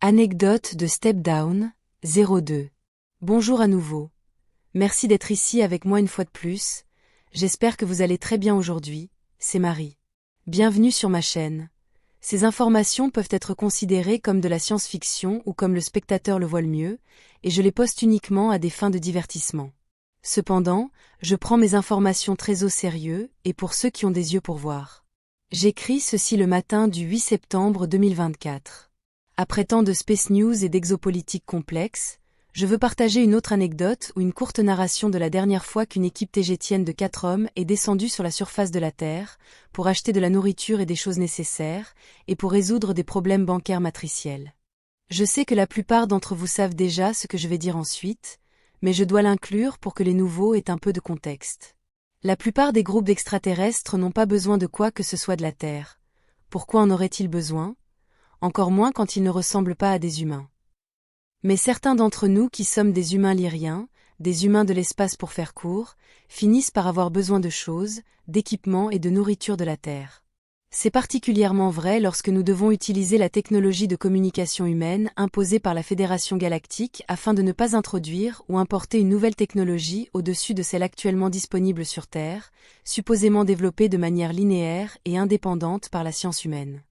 Anecdote de Step Down, 02. Bonjour à nouveau. Merci d'être ici avec moi une fois de plus. J'espère que vous allez très bien aujourd'hui, c'est Marie. Bienvenue sur ma chaîne. Ces informations peuvent être considérées comme de la science-fiction ou comme le spectateur le voit le mieux, et je les poste uniquement à des fins de divertissement. Cependant, je prends mes informations très au sérieux et pour ceux qui ont des yeux pour voir. J'écris ceci le matin du 8 septembre 2024. Après tant de space news et d'exopolitique complexes, je veux partager une autre anecdote ou une courte narration de la dernière fois qu'une équipe tégétienne de 4 hommes est descendue sur la surface de la Terre pour acheter de la nourriture et des choses nécessaires, et pour résoudre des problèmes bancaires matriciels. Je sais que la plupart d'entre vous savent déjà ce que je vais dire ensuite, mais je dois l'inclure pour que les nouveaux aient un peu de contexte. La plupart des groupes d'extraterrestres n'ont pas besoin de quoi que ce soit de la Terre. Pourquoi en auraient-ils besoin ? Encore moins quand ils ne ressemblent pas à des humains. Mais certains d'entre nous qui sommes des humains lyriens, des humains de l'espace pour faire court, finissent par avoir besoin de choses, d'équipements et de nourriture de la Terre. C'est particulièrement vrai lorsque nous devons utiliser la technologie de communication humaine imposée par la Fédération galactique afin de ne pas introduire ou importer une nouvelle technologie au-dessus de celle actuellement disponible sur Terre, supposément développée de manière linéaire et indépendante par la science humaine.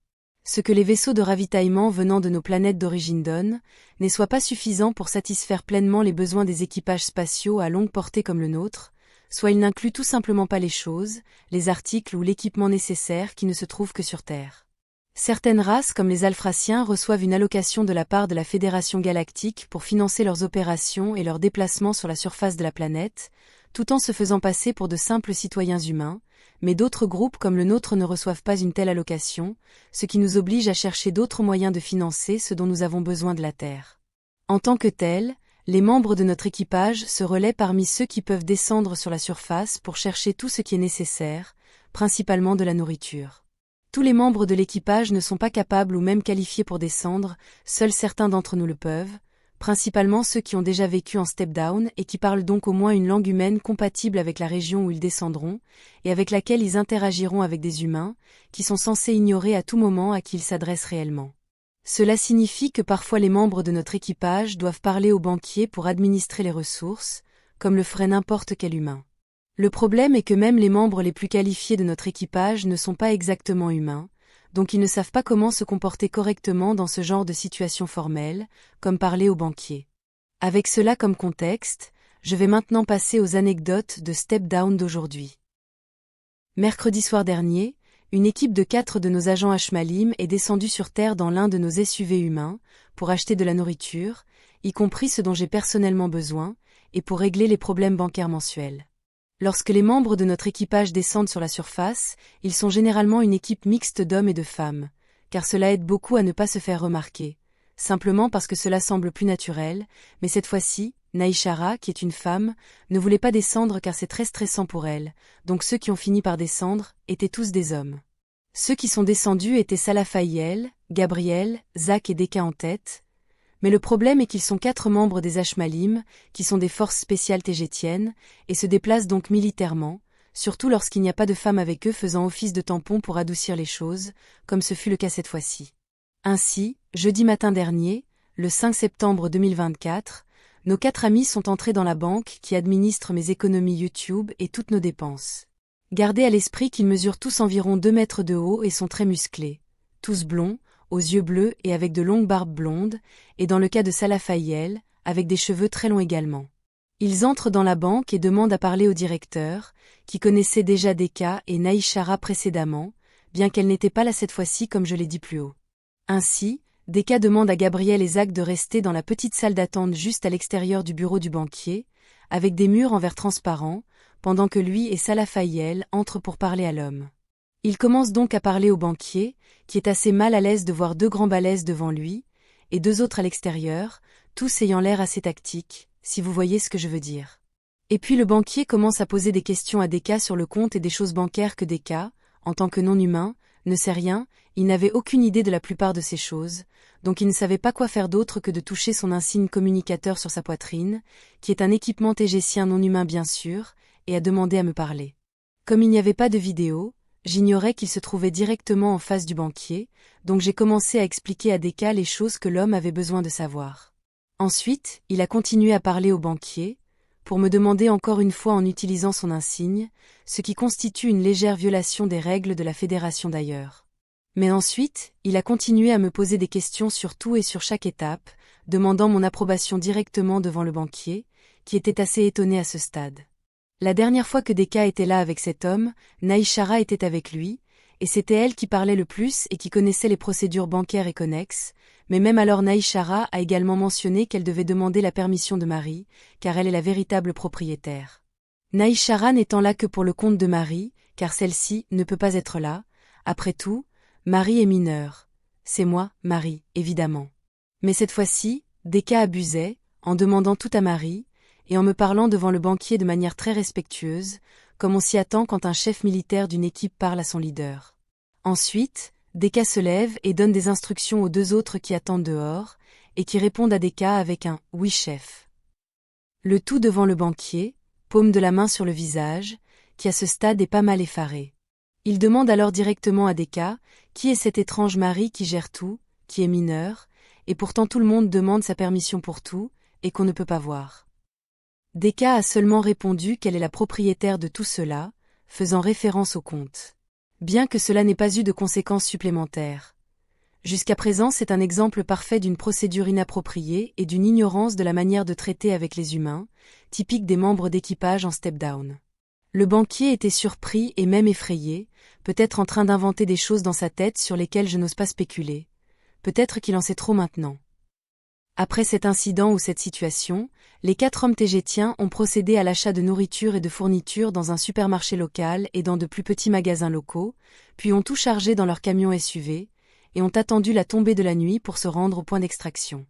Ce que les vaisseaux de ravitaillement venant de nos planètes d'origine donnent, n'est soit pas suffisant pour satisfaire pleinement les besoins des équipages spatiaux à longue portée comme le nôtre, soit il n'inclut tout simplement pas les choses, les articles ou l'équipement nécessaire qui ne se trouvent que sur Terre. Certaines races comme les Alphraciens reçoivent une allocation de la part de la Fédération galactique pour financer leurs opérations et leurs déplacements sur la surface de la planète, tout en se faisant passer pour de simples citoyens humains, mais d'autres groupes comme le nôtre ne reçoivent pas une telle allocation, ce qui nous oblige à chercher d'autres moyens de financer ce dont nous avons besoin de la Terre. En tant que tels, les membres de notre équipage se relaient parmi ceux qui peuvent descendre sur la surface pour chercher tout ce qui est nécessaire, principalement de la nourriture. Tous les membres de l'équipage ne sont pas capables ou même qualifiés pour descendre, seuls certains d'entre nous le peuvent, principalement ceux qui ont déjà vécu en step-down et qui parlent donc au moins une langue humaine compatible avec la région où ils descendront, et avec laquelle ils interagiront avec des humains, qui sont censés ignorer à tout moment à qui ils s'adressent réellement. Cela signifie que parfois les membres de notre équipage doivent parler aux banquiers pour administrer les ressources, comme le ferait n'importe quel humain. Le problème est que même les membres les plus qualifiés de notre équipage ne sont pas exactement humains, donc ils ne savent pas comment se comporter correctement dans ce genre de situation formelle, comme parler aux banquiers. Avec cela comme contexte, je vais maintenant passer aux anecdotes de Step Down d'aujourd'hui. Mercredi soir dernier, une équipe de 4 de nos agents Ashmalim est descendue sur Terre dans l'un de nos SUV humains, pour acheter de la nourriture, y compris ce dont j'ai personnellement besoin, et pour régler les problèmes bancaires mensuels. Lorsque les membres de notre équipage descendent sur la surface, ils sont généralement une équipe mixte d'hommes et de femmes, car cela aide beaucoup à ne pas se faire remarquer, simplement parce que cela semble plus naturel, mais cette fois-ci, Naishara, qui est une femme, ne voulait pas descendre car c'est très stressant pour elle, donc ceux qui ont fini par descendre étaient tous des hommes. Ceux qui sont descendus étaient Salafayel, Gabriel, Zach et Deka en tête, mais le problème est qu'ils sont 4 membres des Ashmalim, qui sont des forces spéciales tégétiennes, et se déplacent donc militairement, surtout lorsqu'il n'y a pas de femmes avec eux faisant office de tampon pour adoucir les choses, comme ce fut le cas cette fois-ci. Ainsi, jeudi matin dernier, le 5 septembre 2024, nos 4 amis sont entrés dans la banque qui administre mes économies YouTube et toutes nos dépenses. Gardez à l'esprit qu'ils mesurent tous environ 2 mètres de haut et sont très musclés, tous blonds, aux yeux bleus et avec de longues barbes blondes, et dans le cas de Salafayel, avec des cheveux très longs également. Ils entrent dans la banque et demandent à parler au directeur, qui connaissait déjà Deka et Naishara précédemment, bien qu'elle n'était pas là cette fois-ci comme je l'ai dit plus haut. Ainsi, Deka demande à Gabriel et Zach de rester dans la petite salle d'attente juste à l'extérieur du bureau du banquier, avec des murs en verre transparent, pendant que lui et Salafayel entrent pour parler à l'homme. Il commence donc à parler au banquier, qui est assez mal à l'aise de voir 2 grands balèzes devant lui, et 2 autres à l'extérieur, tous ayant l'air assez tactiques, si vous voyez ce que je veux dire. Et puis le banquier commence à poser des questions à Deka sur le compte et des choses bancaires que Deka, en tant que non-humain, ne sait rien, il n'avait aucune idée de la plupart de ces choses, donc il ne savait pas quoi faire d'autre que de toucher son insigne communicateur sur sa poitrine, qui est un équipement tégétien non humain bien sûr, et a demandé à me parler. Comme il n'y avait pas de vidéo, J'ignorais qu'il se trouvait directement en face du banquier, donc j'ai commencé à expliquer à Deka les choses que l'homme avait besoin de savoir. Ensuite, il a continué à parler au banquier, pour me demander encore une fois en utilisant son insigne, ce qui constitue une légère violation des règles de la fédération d'ailleurs. Mais ensuite, il a continué à me poser des questions sur tout et sur chaque étape, demandant mon approbation directement devant le banquier, qui était assez étonné à ce stade. La dernière fois que Deka était là avec cet homme, Naishara était avec lui, et c'était elle qui parlait le plus et qui connaissait les procédures bancaires et connexes, mais même alors Naishara a également mentionné qu'elle devait demander la permission de Marie, car elle est la véritable propriétaire. Naishara n'étant là que pour le compte de Marie, car celle-ci ne peut pas être là, après tout, Marie est mineure. C'est moi, Marie, évidemment. Mais cette fois-ci, Deka abusait, en demandant tout à Marie, et en me parlant devant le banquier de manière très respectueuse, comme on s'y attend quand un chef militaire d'une équipe parle à son leader. Ensuite, Deka se lève et donne des instructions aux deux autres qui attendent dehors, et qui répondent à Deka avec un « oui chef ». Le tout devant le banquier, paume de la main sur le visage, qui à ce stade est pas mal effaré. Il demande alors directement à Deka, qui est cette étrange Marie qui gère tout, qui est mineure, et pourtant tout le monde demande sa permission pour tout, et qu'on ne peut pas voir. Deka a seulement répondu qu'elle est la propriétaire de tout cela, faisant référence au compte. Bien que cela n'ait pas eu de conséquences supplémentaires. Jusqu'à présent, c'est un exemple parfait d'une procédure inappropriée et d'une ignorance de la manière de traiter avec les humains, typique des membres d'équipage en step-down. Le banquier était surpris et même effrayé, peut-être en train d'inventer des choses dans sa tête sur lesquelles je n'ose pas spéculer. Peut-être qu'il en sait trop maintenant. Après cet incident ou cette situation, les 4 hommes tégétiens ont procédé à l'achat de nourriture et de fournitures dans un supermarché local et dans de plus petits magasins locaux, puis ont tout chargé dans leur camion SUV, et ont attendu la tombée de la nuit pour se rendre au point d'extraction.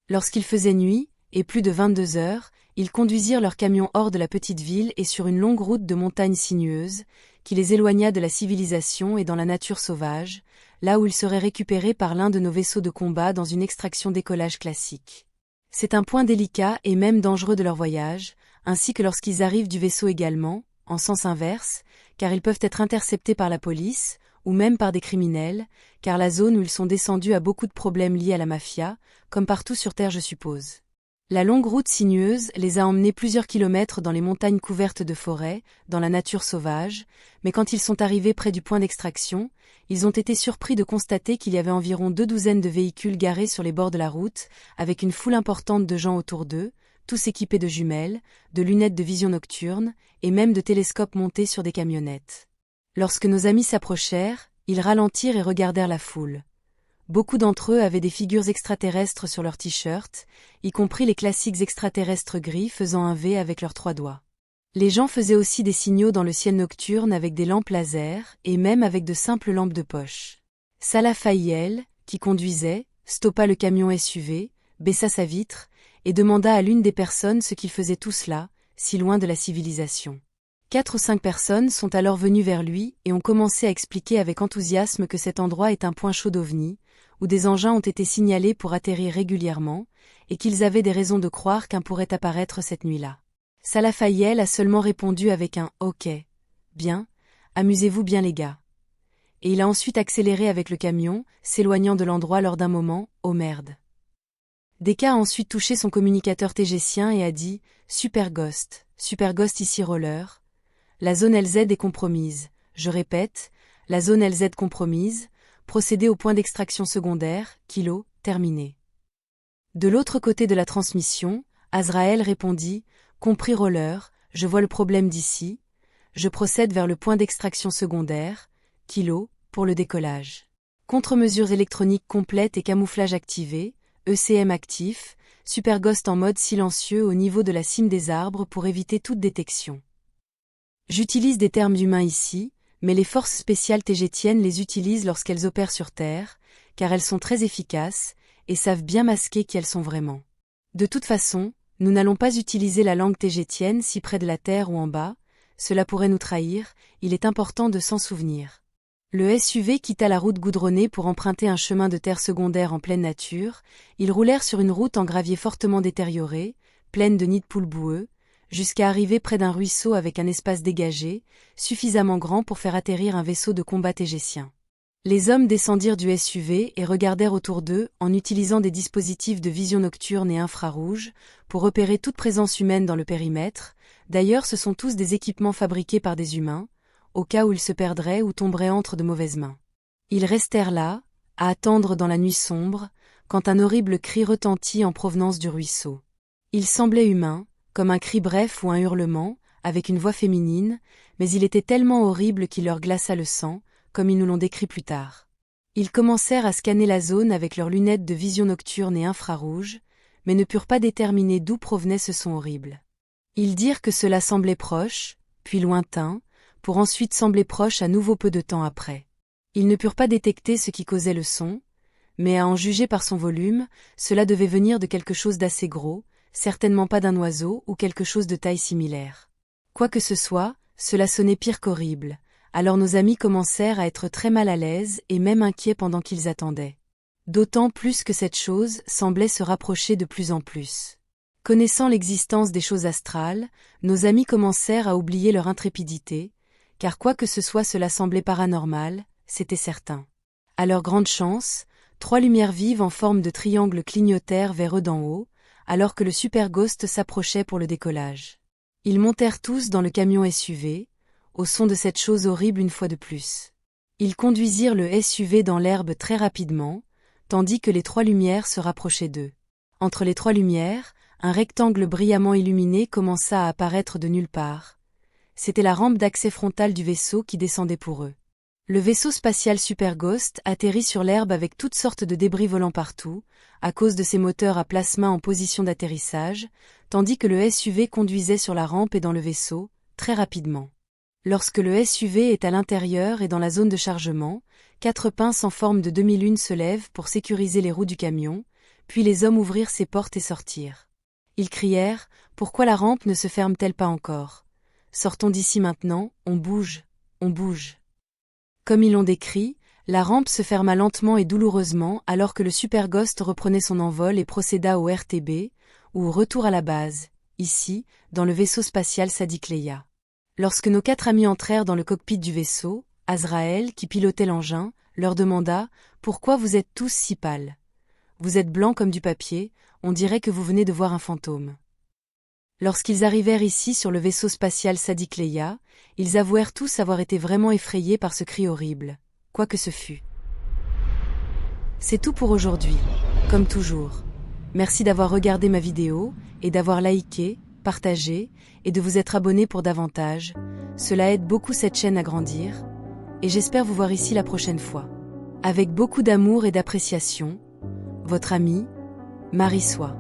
Lorsqu'il faisait nuit, et plus de 22 heures, ils conduisirent leur camion hors de la petite ville et sur une longue route de montagnes sinueuses, qui les éloigna de la civilisation et dans la nature sauvage, là où ils seraient récupérés par l'un de nos vaisseaux de combat dans une extraction-décollage classique. C'est un point délicat et même dangereux de leur voyage, ainsi que lorsqu'ils arrivent du vaisseau également, en sens inverse, car ils peuvent être interceptés par la police, ou même par des criminels, car la zone où ils sont descendus a beaucoup de problèmes liés à la mafia, comme partout sur Terre je suppose. La longue route sinueuse les a emmenés plusieurs kilomètres dans les montagnes couvertes de forêts, dans la nature sauvage, mais quand ils sont arrivés près du point d'extraction, ils ont été surpris de constater qu'il y avait environ 2 douzaines de véhicules garés sur les bords de la route, avec une foule importante de gens autour d'eux, tous équipés de jumelles, de lunettes de vision nocturne, et même de télescopes montés sur des camionnettes. Lorsque nos amis s'approchèrent, ils ralentirent et regardèrent la foule. Beaucoup d'entre eux avaient des figures extraterrestres sur leurs t-shirts, y compris les classiques extraterrestres gris faisant un V avec leurs 3 doigts. Les gens faisaient aussi des signaux dans le ciel nocturne avec des lampes laser et même avec de simples lampes de poche. Salah Faïel, qui conduisait, stoppa le camion SUV, baissa sa vitre, et demanda à l'une des personnes ce qu'ils faisaient tous là, si loin de la civilisation. 4 ou 5 personnes sont alors venues vers lui et ont commencé à expliquer avec enthousiasme que cet endroit est un point chaud d'OVNI, où des engins ont été signalés pour atterrir régulièrement, et qu'ils avaient des raisons de croire qu'un pourrait apparaître cette nuit-là. Salah Faïel a seulement répondu avec un « Ok. Bien. Amusez-vous bien les gars ». Et il a ensuite accéléré avec le camion, s'éloignant de l'endroit lors d'un moment « Oh merde ». Deka a ensuite touché son communicateur tégétien et a dit « Super Ghost ici roller. La zone LZ est compromise. Je répète, la zone LZ compromise. Procéder au point d'extraction secondaire, kilo, terminé. » De l'autre côté de la transmission, Azrael répondit « Compris roller, je vois le problème d'ici. Je procède vers le point d'extraction secondaire, kilo, pour le décollage. Contre-mesures électroniques complètes et camouflage activé, ECM actif, Super Ghost en mode silencieux au niveau de la cime des arbres pour éviter toute détection. » J'utilise des termes humains ici, mais les forces spéciales tégétiennes les utilisent lorsqu'elles opèrent sur Terre, car elles sont très efficaces, et savent bien masquer qui elles sont vraiment. De toute façon, nous n'allons pas utiliser la langue tégétienne si près de la Terre ou en bas, cela pourrait nous trahir, il est important de s'en souvenir. Le SUV quitta la route goudronnée pour emprunter un chemin de terre secondaire en pleine nature, ils roulèrent sur une route en gravier fortement détériorée, pleine de nids de poules boueux, jusqu'à arriver près d'un ruisseau avec un espace dégagé, suffisamment grand pour faire atterrir un vaisseau de combat tégécien. Les hommes descendirent du SUV et regardèrent autour d'eux en utilisant des dispositifs de vision nocturne et infrarouge pour repérer toute présence humaine dans le périmètre. D'ailleurs, ce sont tous des équipements fabriqués par des humains, au cas où ils se perdraient ou tomberaient entre de mauvaises mains. Ils restèrent là, à attendre dans la nuit sombre, quand un horrible cri retentit en provenance du ruisseau. Il semblait humain, comme un cri bref ou un hurlement, avec une voix féminine, mais il était tellement horrible qu'il leur glaça le sang, comme ils nous l'ont décrit plus tard. Ils commencèrent à scanner la zone avec leurs lunettes de vision nocturne et infrarouge, mais ne purent pas déterminer d'où provenait ce son horrible. Ils dirent que cela semblait proche, puis lointain, pour ensuite sembler proche à nouveau peu de temps après. Ils ne purent pas détecter ce qui causait le son, mais à en juger par son volume, cela devait venir de quelque chose d'assez gros, certainement pas d'un oiseau ou quelque chose de taille similaire. Quoi que ce soit, cela sonnait pire qu'horrible. Alors nos amis commencèrent à être très mal à l'aise et même inquiets pendant qu'ils attendaient. D'autant plus que cette chose semblait se rapprocher de plus en plus. Connaissant l'existence des choses astrales, nos amis commencèrent à oublier leur intrépidité, car quoi que ce soit cela semblait paranormal, c'était certain. À leur grande chance, 3 lumières vives en forme de triangle clignotèrent vers eux d'en haut, alors que le Super Ghost s'approchait pour le décollage. Ils montèrent tous dans le camion SUV, au son de cette chose horrible une fois de plus. Ils conduisirent le SUV dans l'herbe très rapidement, tandis que les 3 lumières se rapprochaient d'eux. Entre les 3 lumières, un rectangle brillamment illuminé commença à apparaître de nulle part. C'était la rampe d'accès frontale du vaisseau qui descendait pour eux. Le vaisseau spatial Super Ghost atterrit sur l'herbe avec toutes sortes de débris volant partout, à cause de ses moteurs à plasma en position d'atterrissage, tandis que le SUV conduisait sur la rampe et dans le vaisseau, très rapidement. Lorsque le SUV est à l'intérieur et dans la zone de chargement, 4 pinces en forme de demi-lune se lèvent pour sécuriser les roues du camion, puis les hommes ouvrirent ses portes et sortirent. Ils crièrent « Pourquoi la rampe ne se ferme-t-elle pas encore ? Sortons d'ici maintenant, on bouge, on bouge !» Comme ils l'ont décrit, la rampe se ferma lentement et douloureusement alors que le Super Ghost reprenait son envol et procéda au RTB, ou retour à la base, ici, dans le vaisseau spatial Sadiq Leia. Lorsque nos 4 amis entrèrent dans le cockpit du vaisseau, Azrael, qui pilotait l'engin, leur demanda « Pourquoi vous êtes tous si pâles ? Vous êtes blancs comme du papier, on dirait que vous venez de voir un fantôme. » Lorsqu'ils arrivèrent ici sur le vaisseau spatial Sadiq Leia, ils avouèrent tous avoir été vraiment effrayés par ce cri horrible, quoi que ce fût. C'est tout pour aujourd'hui, comme toujours. Merci d'avoir regardé ma vidéo, et d'avoir liké, partagé, et de vous être abonné pour davantage. Cela aide beaucoup cette chaîne à grandir, et j'espère vous voir ici la prochaine fois. Avec beaucoup d'amour et d'appréciation, votre amie, Marie Soie.